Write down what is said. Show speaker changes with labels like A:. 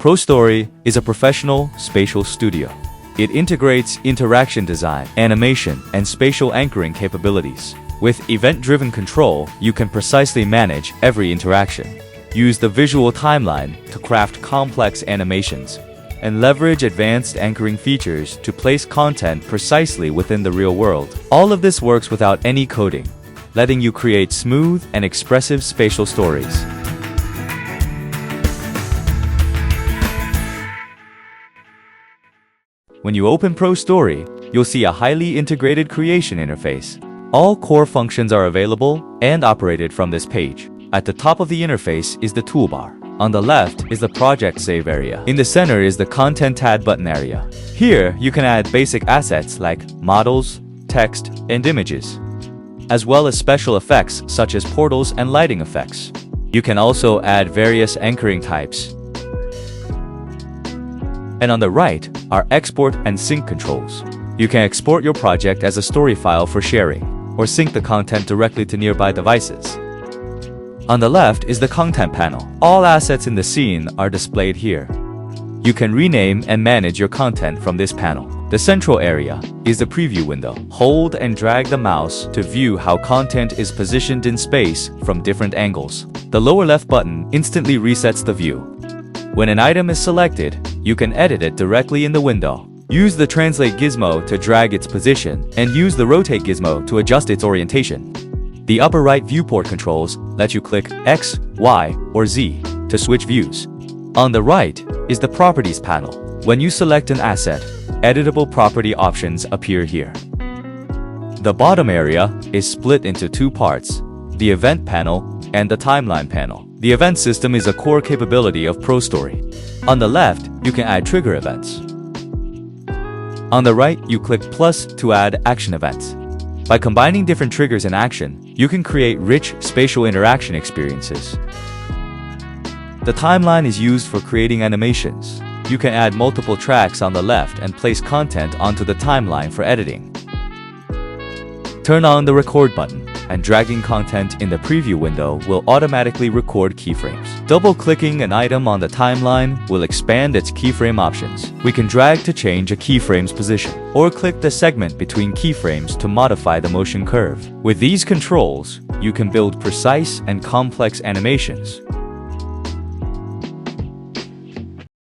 A: ProStory is a professional spatial studio. It integrates interaction design, animation, and spatial anchoring capabilities. With event-driven control, you can precisely manage every interaction. Use the visual timeline to craft complex animations, and leverage advanced anchoring features to place content precisely within the real world. All of this works without any coding, letting you create smooth and expressive spatial stories. When you open ProStory, you'll see a highly integrated creation interface. All core functions are available and operated from this page. At the top of the interface is the toolbar. On the left is the project save area. In the center is the content add button area. Here, you can add basic assets like models, text, and images, as well as special effects such as portals and lighting effects. You can also add various anchoring types. And on the right are export and sync controls. You can export your project as a story file for sharing, or sync the content directly to nearby devices. On the left is the content panel. All assets in the scene are displayed here. You can rename and manage your content from this panel. The central area is the preview window. Hold and drag the mouse to view how content is positioned in space from different angles. The lower left button instantly resets the view. When an item is selected, you can edit it directly in the window. Use the Translate gizmo to drag its position, and use the Rotate gizmo to adjust its orientation. The upper right viewport controls let you click X, Y, or Z to switch views. On the right is the Properties panel. When you select an asset, editable property options appear here. The bottom area is split into two parts, the Event panel and the Timeline panel. The event system is a core capability of ProStory. On the left, you can add trigger events. On the right, you click plus to add action events. By combining different triggers and action, you can create rich spatial interaction experiences. The timeline is used for creating animations. You can add multiple tracks on the left and place content onto the timeline for editing. Turn on the record button, and dragging content in the preview window will automatically record keyframes. Double-clicking an item on the timeline will expand its keyframe options. We can drag to change a keyframe's position, or click the segment between keyframes to modify the motion curve. With these controls, you can build precise and complex animations,